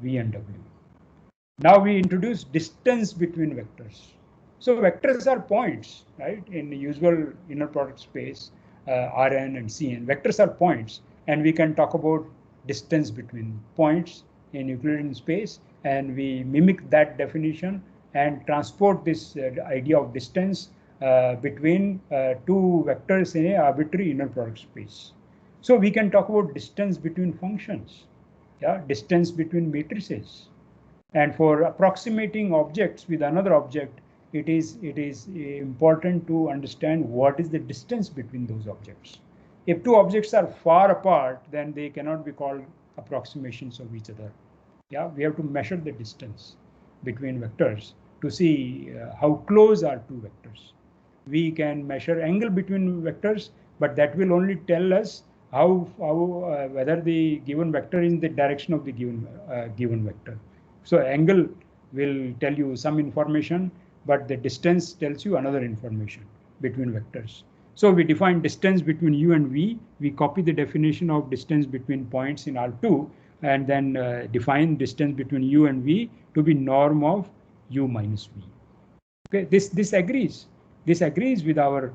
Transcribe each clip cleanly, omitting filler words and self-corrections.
v and w. Now we introduce distance between vectors. So vectors are points, right? In the usual inner product space, Rn and Cn, vectors are points, and we can talk about distance between points in Euclidean space, and we mimic that definition and transport this idea of distance between two vectors in an arbitrary inner product space. So we can talk about distance between functions, yeah, distance between matrices. And for approximating objects with another object, it is important to understand what is the distance between those objects. If two objects are far apart, then they cannot be called approximations of each other. Yeah, we have to measure the distance between vectors to see how close are two vectors. We can measure angle between vectors, but that will only tell us whether the given vector is in the direction of the given vector. So angle will tell you some information, but the distance tells you another information between vectors. So we define distance between u and v. We copy the definition of distance between points in R2 and then define distance between u and v to be norm of u minus v. Okay, this agrees. This agrees with our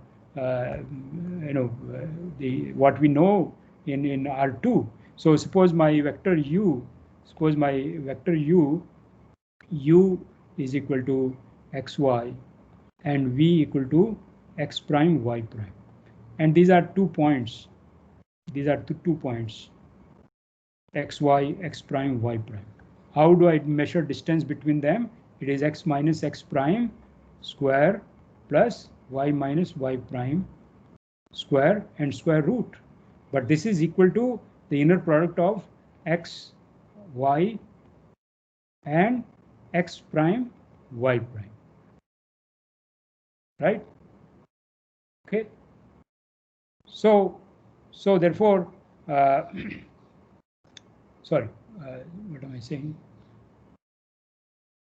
what we know in R2. So suppose my vector u. Suppose my vector u is equal to xy and v equal to x prime y prime, and these are 2 points. These are 2 points, xy, x prime, y prime. How do I measure distance between them? It is x minus x prime square plus y minus y prime square and square root. But this is equal to the inner product of x, y, and x prime, y prime. Right? Okay. So therefore, sorry, what am I saying?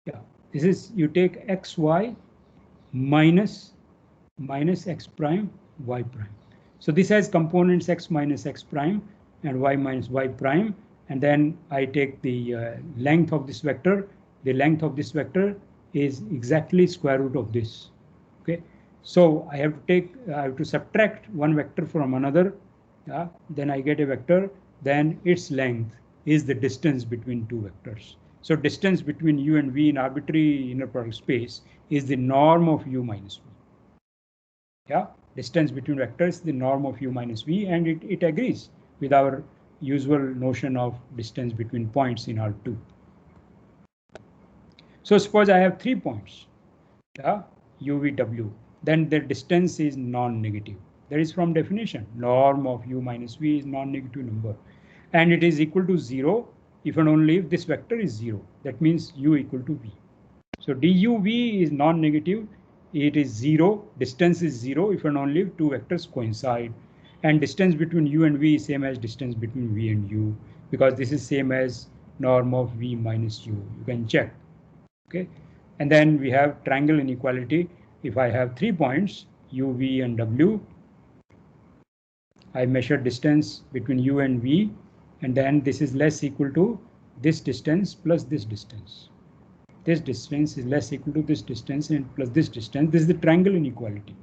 Yeah, this is you take xy minus x prime, y prime. So this has components x minus x prime and y minus y prime, and then I take the length of this vector. The length of this vector is exactly square root of this. Okay, so I have to subtract one vector from another. Yeah, then I get a vector. Then its length is the distance between two vectors. So distance between u and v in arbitrary inner product space is the norm of u minus v. Yeah, distance between vectors, the norm of u minus v, and it agrees with our usual notion of distance between points in R2. So suppose I have 3 points, yeah, u, v, w, then the distance is non-negative. That is from definition. Norm of u minus v is non-negative number, and it is equal to 0 if and only if this vector is 0. That means u equal to v. So duv is non-negative. It is 0. Distance is 0 if and only if two vectors coincide, and distance between u and v is same as distance between v and u, because this is same as norm of v minus u. You can check. Okay, and then we have triangle inequality. If I have 3 points u, v, and w, I measure distance between u and v, and then this is less equal to this distance plus this distance. This distance is less equal to this distance and plus this distance. This is the triangle inequality.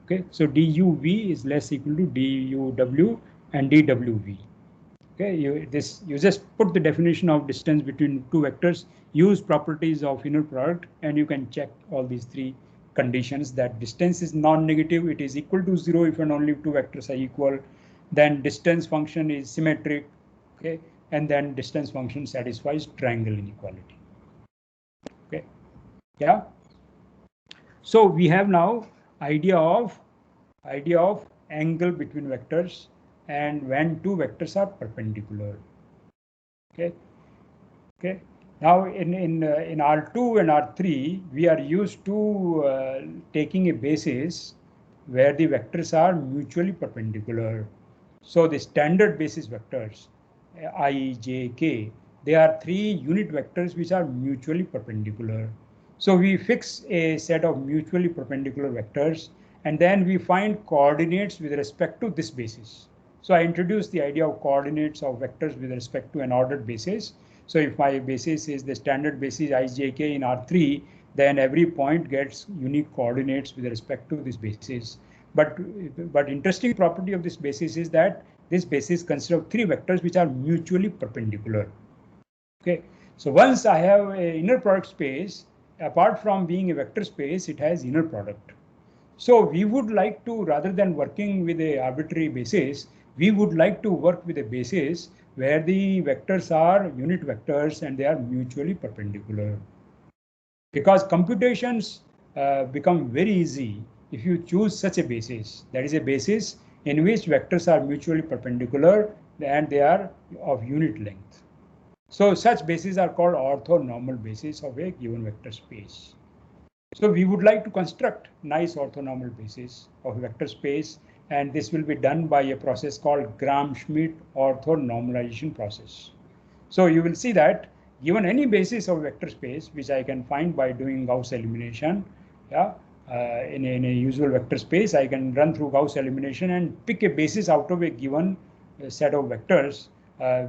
Okay, so duv is less equal to duw and dwv. Okay, you just put the definition of distance between two vectors, use properties of inner product, and you can check all these 3 conditions that distance is non-negative. It is equal to 0 if and only if two vectors are equal. Then distance function is symmetric. Okay, and then distance function satisfies triangle inequality. Okay, yeah. So we have now idea of angle between vectors and when two vectors are perpendicular. Okay. Now in R2 and R3 we are used to taking a basis where the vectors are mutually perpendicular. So the standard basis vectors I, j, k, they are 3 unit vectors which are mutually perpendicular. So we fix a set of mutually perpendicular vectors, and then we find coordinates with respect to this basis. So I introduced the idea of coordinates of vectors with respect to an ordered basis. So if my basis is the standard basis ijk in R3, then every point gets unique coordinates with respect to this basis. But interesting property of this basis is that this basis consists of three vectors which are mutually perpendicular. Okay, so once I have an inner product space, apart from being a vector space, it has inner product. So we would like to, rather than working with a arbitrary basis, we would like to work with a basis where the vectors are unit vectors and they are mutually perpendicular. Because computations become very easy if you choose such a basis. That is a basis in which vectors are mutually perpendicular and they are of unit length. So such bases are called orthonormal basis of a given vector space. So we would like to construct nice orthonormal basis of a vector space, and this will be done by a process called Gram-Schmidt orthonormalization process. So you will see that given any basis of vector space, which I can find by doing Gauss elimination, in a usual vector space, I can run through Gauss elimination and pick a basis out of a given set of vectors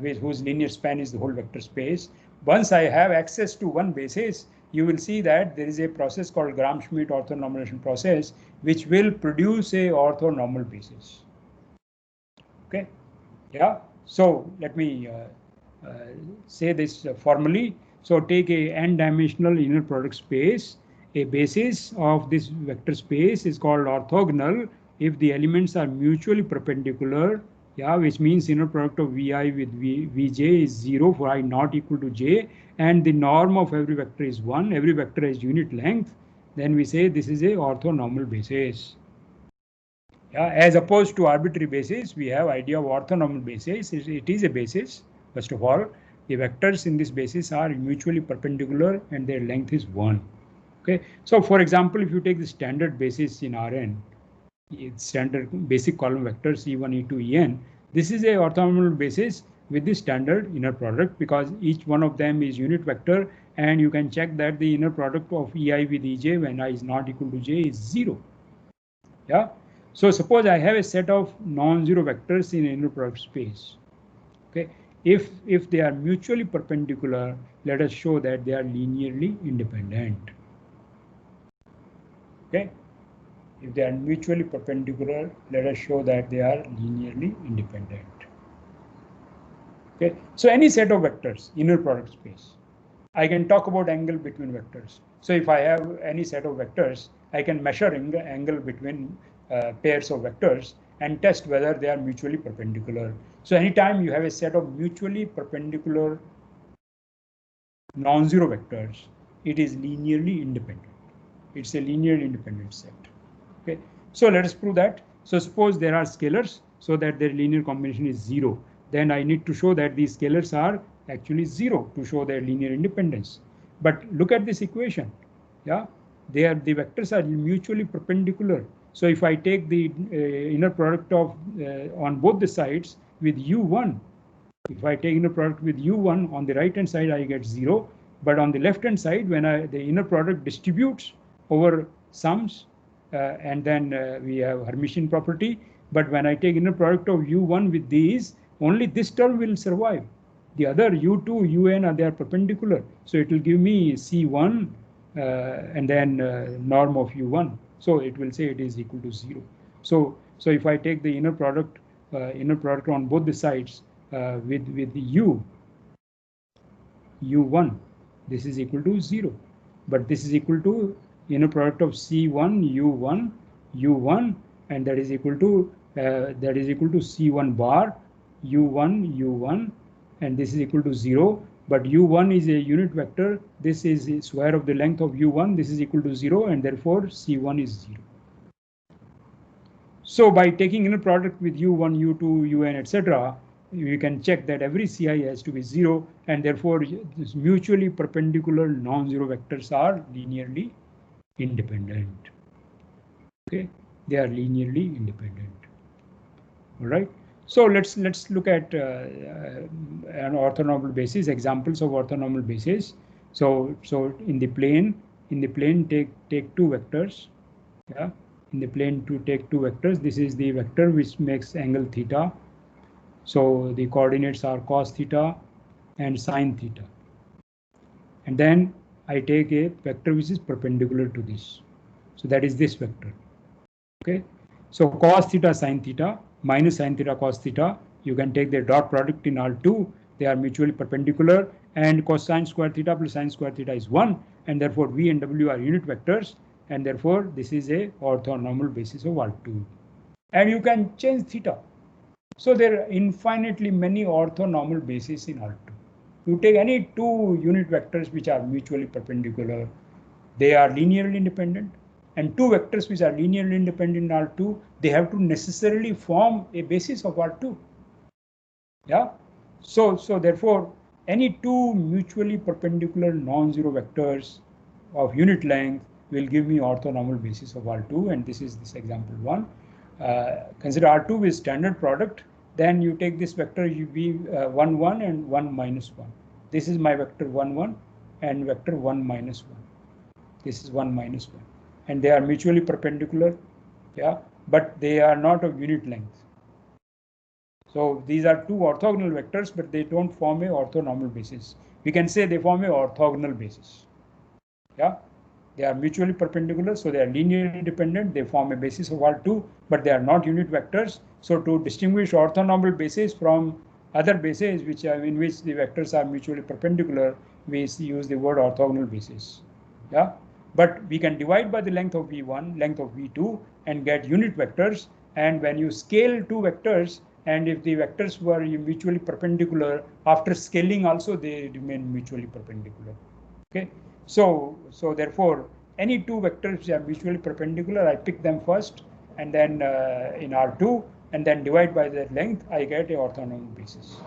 with whose linear span is the whole vector space. Once I have access to one basis, you will see that there is a process called Gram-Schmidt orthonormalization process, which will produce a orthonormal basis. Okay, yeah. So let me say this formally. So take a n-dimensional inner product space. A basis of this vector space is called orthogonal if the elements are mutually perpendicular, which means inner product of vi with vj is 0 for I not equal to j, and the norm of every vector is 1, every vector has unit length, then we say this is a orthonormal basis. As opposed to arbitrary basis, we have idea of orthonormal basis. It is a basis. First of all, the vectors in this basis are mutually perpendicular and their length is 1. Okay, so for example, if you take the standard basis in Rn, standard basic column vectors E1, E2, En, this is a orthonormal basis with the standard inner product because each one of them is unit vector, and you can check that the inner product of Ei with Ej when I is not equal to j is 0. Yeah. So suppose I have a set of non-zero vectors in inner product space. Okay, if they are mutually perpendicular, let us show that they are linearly independent. Okay, if they are mutually perpendicular, let us show that they are linearly independent. Okay, so any set of vectors, inner product space, I can talk about angle between vectors. So if I have any set of vectors, I can measure angle between pairs of vectors and test whether they are mutually perpendicular. So anytime you have a set of mutually perpendicular non-zero vectors, it is linearly independent. It's a linearly independent set. Okay, so let us prove that. So suppose there are scalars so that their linear combination is 0. Then I need to show that these scalars are actually 0 to show their linear independence. But look at this equation. The vectors are mutually perpendicular. So if I take the inner product of on both the sides with u1, if I take inner product with u1 on the right hand side, I get 0. But on the left hand side, when the inner product distributes over sums, and then we have Hermitian property. But when I take inner product of u1 with these, only this term will survive. The other u2, un, they are perpendicular. So it will give me c1 and then norm of u1. So it will say it is equal to 0. So if I take the inner product on both the sides with the u1, this is equal to 0. But this is equal to inner product of c1 u1, and that is equal to c1 bar u1, and this is equal to 0. But u1 is a unit vector. This is the square of the length of u1. This is equal to 0, and therefore c1 is 0. So by taking inner product with u1, u2, un, etc., you can check that every ci has to be 0, and therefore this mutually perpendicular non-zero vectors are linearly independent. Okay, they are linearly independent. All right. So let's look at an orthonormal basis, examples of orthonormal basis. So in the plane take two vectors. In the plane take two vectors. This is the vector which makes angle theta. So the coordinates are cos theta, and sine theta. And then I take a vector which is perpendicular to this. So that is this vector. Okay. So cos theta sine theta minus sine theta cos theta, you can take their dot product in R2. They are mutually perpendicular, and cosine square theta plus sine square theta is 1, and therefore V and W are unit vectors, and therefore this is a orthonormal basis of R2. And you can change theta. So there are infinitely many orthonormal bases in R2. You take any two unit vectors which are mutually perpendicular, they are linearly independent, and two vectors which are linearly independent in R2, they have to necessarily form a basis of R2. Yeah. So therefore, any two mutually perpendicular non-zero vectors of unit length will give me orthonormal basis of R2, and this is this example 1. Consider R2 with standard product. Then you take this vector v1 1 and 1 minus 1. This is my vector 1 1 and vector 1 minus 1. This is 1 minus 1, and they are mutually perpendicular. Yeah, but they are not of unit length. So these are two orthogonal vectors, but they don't form a orthonormal basis. We can say they form a orthogonal basis. Yeah, they are mutually perpendicular, so they are linearly independent. They form a basis of R2, but they are not unit vectors. So to distinguish orthonormal basis from other bases in which the vectors are mutually perpendicular, we use the word orthogonal basis. Yeah, but we can divide by the length of V1, length of V2, and get unit vectors. And when you scale two vectors, and if the vectors were mutually perpendicular, after scaling also they remain mutually perpendicular. Okay, so therefore any two vectors which are mutually perpendicular, I pick them first, and then in R2, and then divide by their length, I get a orthonormal basis.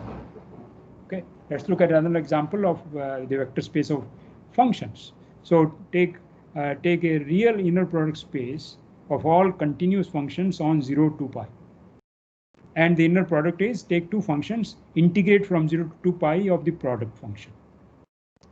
Okay, let's look at another example of the vector space of functions. So take a real inner product space of all continuous functions on 0 to pi. And the inner product is, take two functions, integrate from 0 to 2 pi of the product function.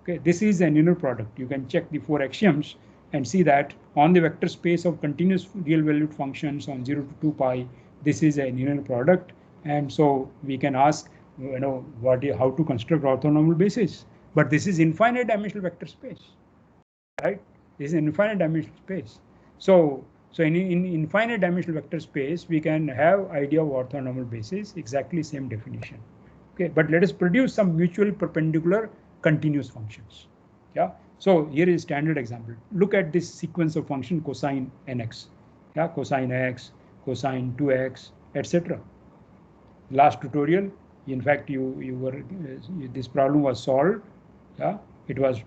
Okay, this is an inner product. You can check the 4 axioms and see that on the vector space of continuous real valued functions on 0 to 2 pi, this is an inner product. And so we can ask, how to construct orthonormal basis. But this is infinite dimensional vector space, right? This is an infinite dimensional space. So in infinite dimensional vector space, we can have idea of orthonormal basis, exactly same definition. Okay, but let us produce some mutually perpendicular continuous functions. Yeah. So here is standard example. Look at this sequence of function cosine nx. Yeah, cosine x, cosine 2x, etc. Last tutorial, in fact, this problem was solved. Yeah, it was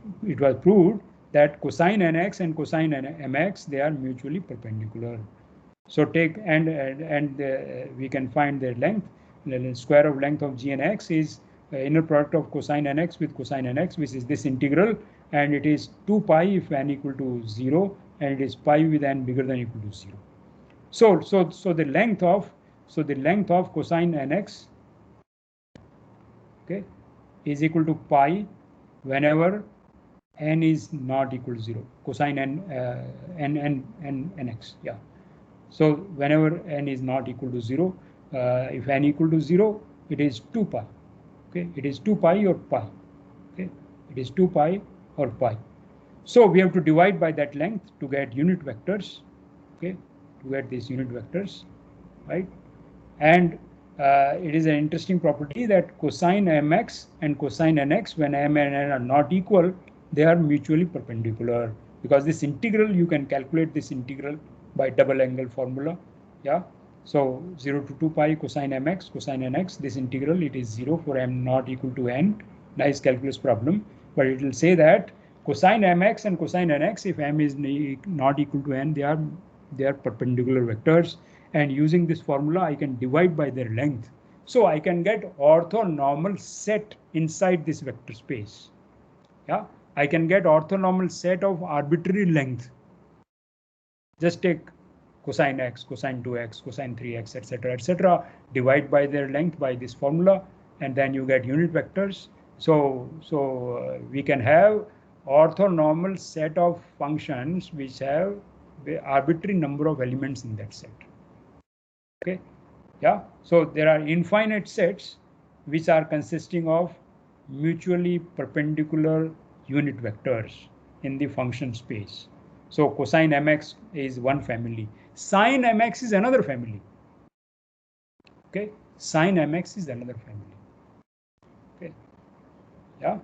proved that cosine nx and cosine mx, they are mutually perpendicular. So take and we can find their length. The square of length of g and x is inner product of cosine nx with cosine nx, which is this integral, and it is 2 pi if n equal to 0, and it is pi with n bigger than equal to 0. So the length of cosine nx, okay, is equal to pi whenever n is not equal to 0. Cosine nx, yeah. So whenever n is not equal to 0, if n equal to 0, it is 2 pi. Okay, it is 2 pi or pi. Okay, it is 2 pi or pi. So we have to divide by that length to get unit vectors. Okay, to get these unit vectors, right? And it is an interesting property that cosine mx and cosine nx, when m and n are not equal, they are mutually perpendicular, because this integral, you can calculate this integral by double angle formula. Yeah. So 0 to 2 pi cosine mx, cosine nx, this integral, it is 0 for m not equal to n. Nice calculus problem, but it will say that cosine mx and cosine nx, if m is not equal to n, they are perpendicular vectors. And using this formula, I can divide by their length. So I can get orthonormal set inside this vector space. Yeah, I can get orthonormal set of arbitrary length. Just take cosine x, cosine 2x, cosine 3x, etc., etc. Divide by their length by this formula, and then you get unit vectors. So we can have orthonormal set of functions which have the arbitrary number of elements in that set. Okay, yeah. So there are infinite sets which are consisting of mutually perpendicular unit vectors in the function space. So cosine mx is one family. Sine mx is another family. Okay, sine mx is another family. Okay, yeah.